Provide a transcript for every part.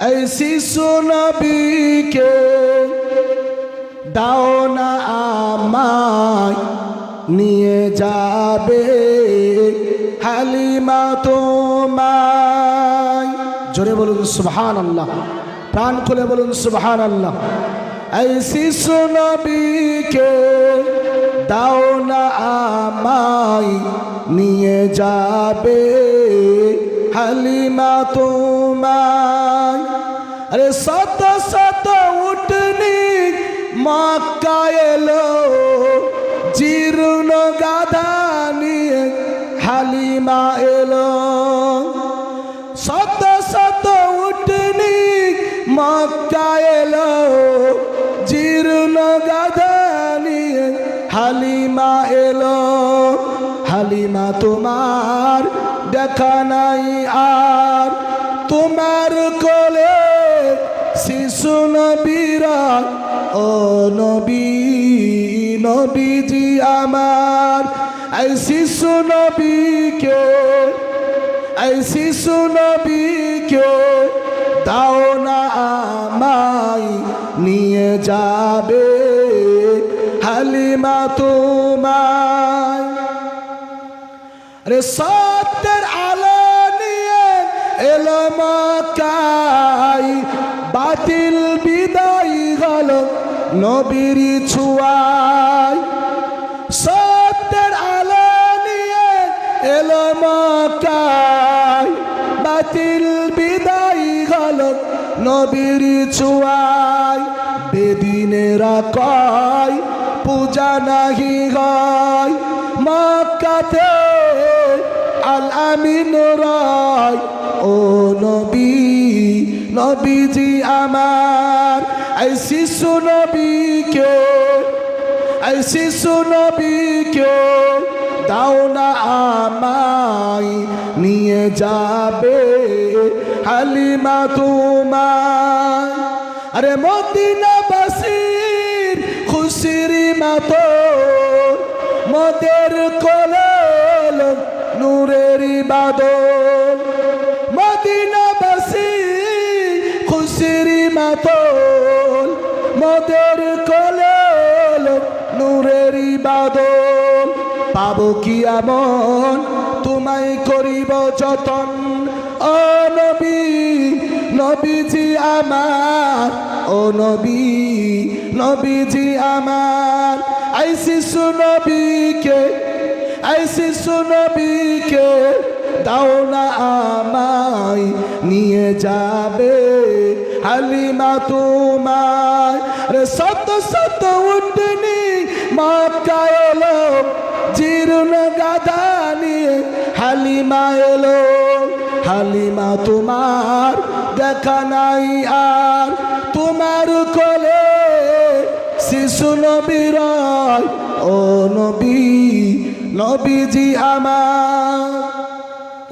এই শিশু নবীকে দাও না আমায় নিয়ে যাবে হালিমা তোমায়। জোরে বলুন সুবহানাল্লাহ, প্রাণ খুলে বলুন সুবহানাল্লাহ। এই শিশু নবীকে দাও না আমায় নিয়ে যাবে হালিমা তোমায়। আরে শত শত উটনি মক্কা এলো, জীর্ণ গাধা নিয়ে হালিমা এলো। শত শত উটনি মক্কা এলো, জীর্ণ গাধা নিয়ে হালিমা এলো। হালিমা তোমার দেখা নাই আর, তোমার কোলে শিশু নবীরা। ও নবী, নবীজি আমার। এই শিশু নবীকে, এই শিশু নবীকে দাও না আমায় নিয়ে যাবে হালিমা তোমায়। আরে সত্যের আলো নিয়ে এলো মক্কায়, বাতিল বিদায় গেল নবীর ছোঁয়ায়। সত্যের আলো নিয়ে এলো মক্কায়, বাতিল বিদায় গেল নবীর ছোঁয়ায়। বেদিনেরা কয় পূজা নাহি হয়, মক্কাতে আল আমিন রায়। ও নবী, নবীজি আমার। এই শিশু নবীকে, এই শিশু নবীকে দাও না আমায় নিয়ে যাবে হালিমা তোমায়। আরে মদিনাবাসীর খুশির মতো মোদের কোলে নূরের বাদল। মদিনাবাসী খুশির মতো মোদের কোলে নূরের বাদল। পাবো কি এমন তোমায় করিব যতন। ও নবী, নবীজি আমার। ও নবী, নবীজি আমার। এই শিশু নবীকে, এই শিশু নবীকে দাও না আমায় নিয়ে যাবে হালিমা তোমায়। রে শত শত উটনি মক্কা এলো, জীর্ণ গাধা নিয়ে হালিমা এলো। হালিমা তোমার দেখা নাই আর, তোমার কোলে শিশু নবীর। ও নবী, নবীজি আমার।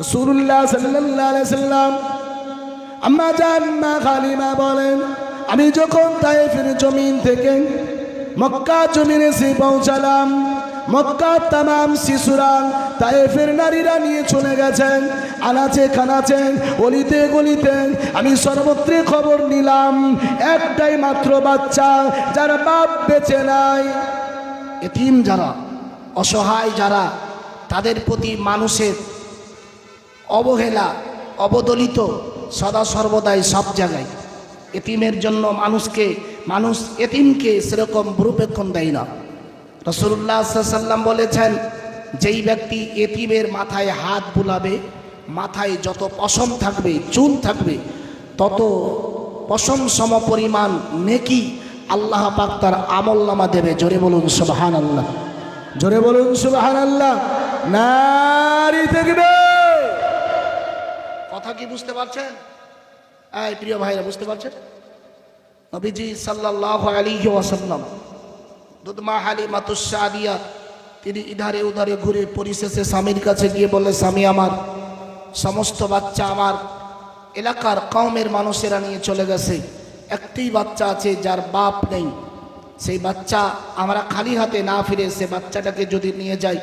রাসূলুল্লাহ সাল্লাল্লাহু আলাইহি সাল্লাম আম্মা জান মা হালিমা বলেন, আমি যখন তায়েফের জমিন থেকে মক্কা জমিনে এসে পৌঁছালাম, মক্কার তামাম শিশুরা তায়েফের নারীরা নিয়ে চলে গেছেন আনাচে খানাচে অলিতে গলিতে। আমি সর্বত্র খবর নিলাম, একটাই মাত্র বাচ্চা যার বাপ বেঁচে নাই। এতিম যারা, অসহায় যারা, তাদের প্রতি মানুষের অবহেলা, অবদলিত সদা সর্বদাই সব জায়গায়। এতিমের জন্য মানুষ এতিমকে সেরকম ভ্রুক্ষেপণ দেয় না। রাসূলুল্লাহ সাল্লাল্লাহু আলাইহি ওয়াসাল্লাম বলেছেন, যেই ব্যক্তি এতিমের মাথায় হাত বুলাবে, মাথায় যত পশম থাকবে, চুল থাকবে, তত পশম সম পরিমাণ নেকি আল্লাহ পাক তার আমলনামা দেবে। জোরে বলুন সুবহানাল্লাহ, জোরে বলুন সুবহানাল্লাহ। নারী থাকবে। কথা কি বুঝতে পারছেন? এই প্রিয় ভাইরা বুঝতে পারছেন? নবীজি সাল্লাল্লাহু আলাইহি ওয়াসাল্লাম দুধমা হালিমাতুস সাদিয়া তিনি ইধারে উধারে ঘুরে পরিশেষে স্বামীর কাছে গিয়ে বলে, স্বামী আমার সমস্ত বাচ্চা আমার এলাকার কওমের মানুষেরা নিয়ে চলে গেছে, একটি বাচ্চা আছে যার বাপ নেই। সেই বাচ্চা আমরা খালি হাতে না ফিরে সে বাচ্চাটাকে যদি নিয়ে যাই,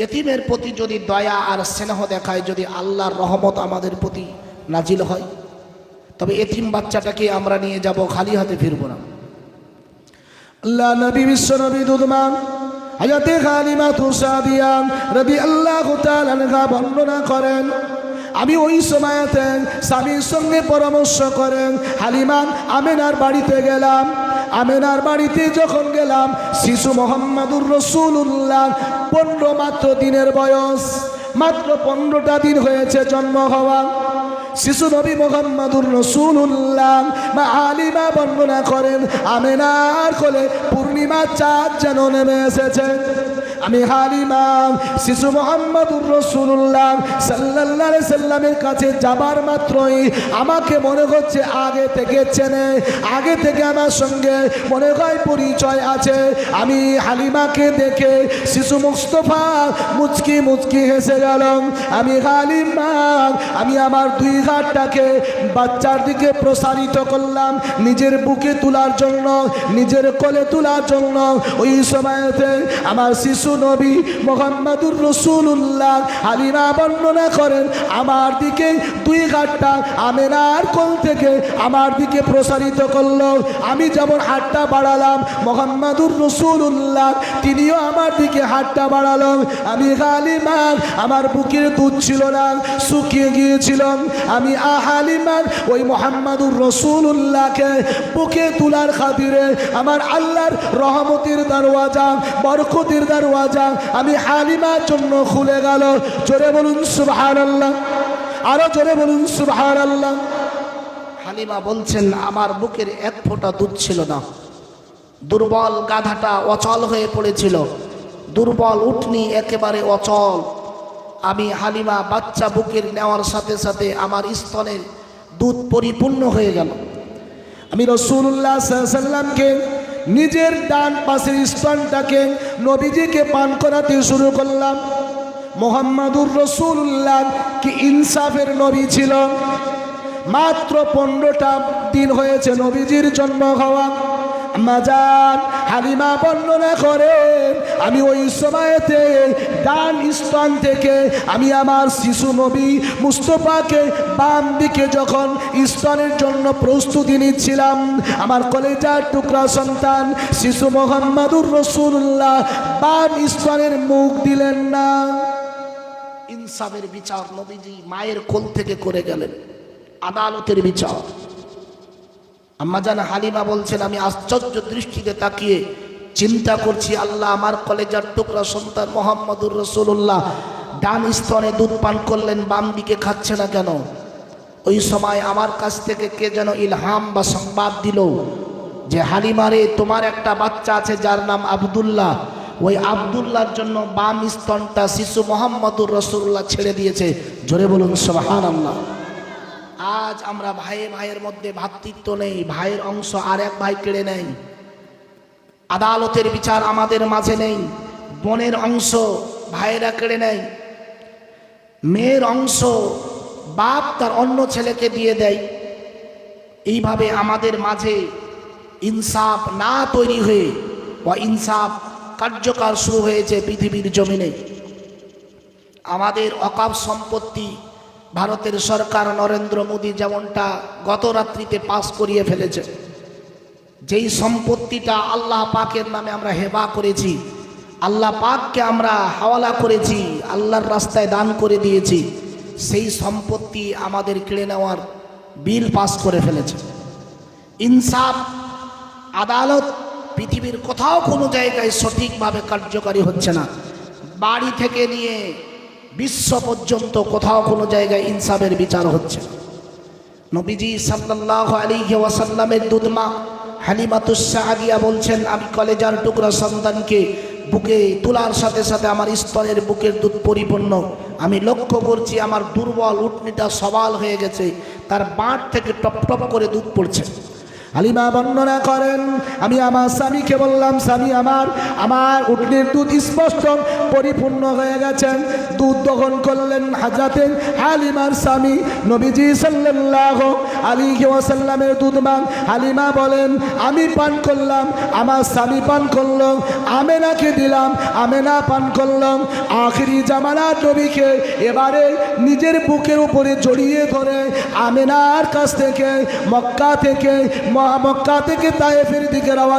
এতিমের প্রতি যদি দয়া আর স্নেহ দেখায়, যদি আল্লাহর রহমত আমাদের প্রতি নাজিল হয়। তবে এতিম বাচ্চাটাকে আমরা নিয়ে যাব, খালি হাতে ফিরবো না। আল্লাহ নবী বিশ্ব নবী দুধমা হায়াতে হালিমাতুস সাদিয়া রাদিয়াল্লাহু তাআলা আনহা বর্ণনা করেন, আমি ওই সময়তে স্বামীর সঙ্গে পরামর্শ করেন হালিমা আমেনার বাড়িতে গেলাম। আমেনার বাড়িতে যখন গেলাম, শিশু মোহাম্মদুর রাসূলুল্লাহ 15 মাত্র দিনের বয়স, মাত্র 15টা দিন হয়েছে জন্ম হওয়া। শিশু নবী মোহাম্মদুর রাসূলুল্লাহ মা হালিমা বর্ণনা করেন, আমেনার কোলে পূর্ণিমার চাঁদ যেন নেমে এসেছে। আমি হালিমা শিশু মোহাম্মদুর রাসূলুল্লাহ সাল্লাল্লাহু আলাইহি সাল্লামের কাছে যাবার মাত্রই আমাকে মনে হচ্ছে আগে থেকে চেনে, আগে থেকে আমার সঙ্গে মনে হয় পরিচয় আছে। আমি হালিমাকে দেখে শিশু মুস্তাফা মুচকি মুচকি হেসে গেল। আমি হালিমা, আমি আমার 2 হাতটাকে বাচ্চার দিকে প্রসারিত করলাম নিজের বুকে তোলার জন্য, নিজের কোলে তোলার জন্য। ওই সময়তে আমার শিশু নবী মুহাম্মদুর রাসূলুল্লাহ হালিমা বর্ণনা করেন, আমার দিকে 2 হাতটা আমেনার কোল থেকে আমার দিকে প্রসারিত করলো। আমি যেমন হাতটা বাড়ালাম, মুহাম্মদুর রাসূলুল্লাহ তিনিও আমার দিকে হাতটা বাড়ালো। আমি হালিমা, আমার বুকের দুধ ছিল না, শুকিয়ে গিয়েছিল। আমি হালিমা ওই মুহাম্মদুর রাসূলুল্লাহকে বুকে তোলার খাতিরে আমার আল্লাহর রহমতের দরওয়াজা, বরকতের দরওয়াজা আমি হালিমার জন্য খুলে গেল। জোরে বলুন সুবহানাল্লাহ, আরো জোরে বলুন সুবহানাল্লাহ। হালিমা বলছেন, আমার বুকের 1 ফোঁটা দুধ ছিল না, দুর্বল গাধাটা অচল হয়ে পড়েছিল, দুর্বল উটনি একেবারে অচল। আমি হালিমা বাচ্চা বুকের নেওয়ার সাথে সাথে আমার স্তনের দুধ পরিপূর্ণ হয়ে গেল। আমি রাসূলুল্লাহ সাল্লাল্লাহু আলাইহি সাল্লামকে নিজের ডান পাশের স্তনটাকে নবীজিকে পান করাতে শুরু করলাম। মুহাম্মদুর রাসূলুল্লাহ কি ইনসাফের নবী ছিল। মাত্র 15টা দিন হয়েছে নবীজির জন্ম হওয়া। মাজান হালিমা বর্ণনা করেন, আমি ওই সময়তে ডান স্তন থেকে আমি আমার শিশু নবী মুস্তাফাকে বাম দিকে যখন স্তনের জন্য প্রস্তুতি নিচ্ছিলাম, আমার কলেজার টুকরা সন্তান শিশু মুহাম্মদুর রাসূলুল্লাহ বাম স্তনের মুখ দিলেন না। ইনসাফের বিচার নবীজি মায়ের কোল থেকে করে গেলেন, আদালতের বিচার। আম্মাজান হালিমা বলছেন, আমি আশ্চর্য দৃষ্টিতে তাকিয়ে চিন্তা করছি, আল্লাহ আমার কলেজার টুকরা সন্তান মুহাম্মদুর রাসূলুল্লাহ ডান স্তনে দুধ পান করলেন, বাম দিকে খাচ্ছে না কেন? ওই সময় আমার কাছ থেকে কে যেন ইলহাম বা সংবাদ দিল যে হালিমারে, তোমার একটা বাচ্চা আছে যার নাম আব্দুল্লাহ, ওই আব্দুল্লাহর জন্য বাম স্তনটা শিশু মুহাম্মদুর রাসূলুল্লাহ ছেড়ে দিয়েছে। জোরে বলুন সুবহানাল্লাহ। আজ আমরা ভাইয়ে ভাইয়ের মধ্যে ভ্রাতৃত্ব নেই, ভাইয়ের অংশ আর এক ভাই কেড়ে নেই। আদালতের বিচার আমাদের মাঝে নেই, বোনের অংশ ভাইয়েরা কেড়ে নেয়, মেয়ের অংশ বাপ তার অন্য ছেলেকে দিয়ে দেয়। এইভাবে আমাদের মাঝে ইনসাফ না তৈরি হয়ে বা ইনসাফ কার্যকর শুরু হয়েছে পৃথিবীর জমিনে। আমাদের অকাপ সম্পত্তি ভারতের সরকার নরেন্দ্র মোদী যেমনটা গত রাত্রিতে পাস করিয়ে ফেলেছে, যেই সম্পত্তিটা আল্লাহ পাকের নামে আমরা হেবা করেছি, আল্লাহ পাককে আমরা হাওয়ালা করেছি, আল্লাহর রাস্তায় দান করে দিয়েছি, সেই সম্পত্তি আমাদের কেড়ে নেওয়ার বিল পাস করে ফেলেছে। ইনসাফ আদালত পৃথিবীর কোথাও কোনো জায়গায় সঠিকভাবে কার্যকারী হচ্ছে না। বাড়ি থেকে নিয়ে বিশ্ব পর্যন্ত কোথাও কোনো জায়গায় ইনসাফের বিচার হচ্ছে। নবীজি সাল্লাল্লাহু আলাইহি ওয়াসাল্লামের দুধমা হালিমাতুস সাদিয়া বলছেন, আমি কলেজার টুকরা সন্তানকে বুকে তোলার সাথে সাথে আমার স্তনের বুকের দুধ পরিপূর্ণ। আমি লক্ষ্য করছি আমার দুর্বল উটনিটা সবাল হয়ে গেছে, তার বাঁট থেকে টপ টপ করে দুধ পড়ছে। হালিমা বর্ণনা করেন, আমি আমার স্বামীকে বললাম, স্বামী আমার উটনির দুধ স্পষ্ট পরিপূর্ণ হয়ে গেছেন। দুধ দহন করলেন হযরতে হালিমার স্বামী নবীজি সাল্লাল্লাহু আলাইহি ওয়াসাল্লামের দুধ মা হালিমা বলেন, আমি পান করলাম, আমার স্বামী পান করলো, আমেনাকে দিলাম, আমেনা পান করলাম। আখিরি জামানার নবীকে এবারে নিজের বুকের উপরে জড়িয়ে ধরে আমেনার কাছ থেকে মক্কা থেকে তায়েফের দিকে রওনা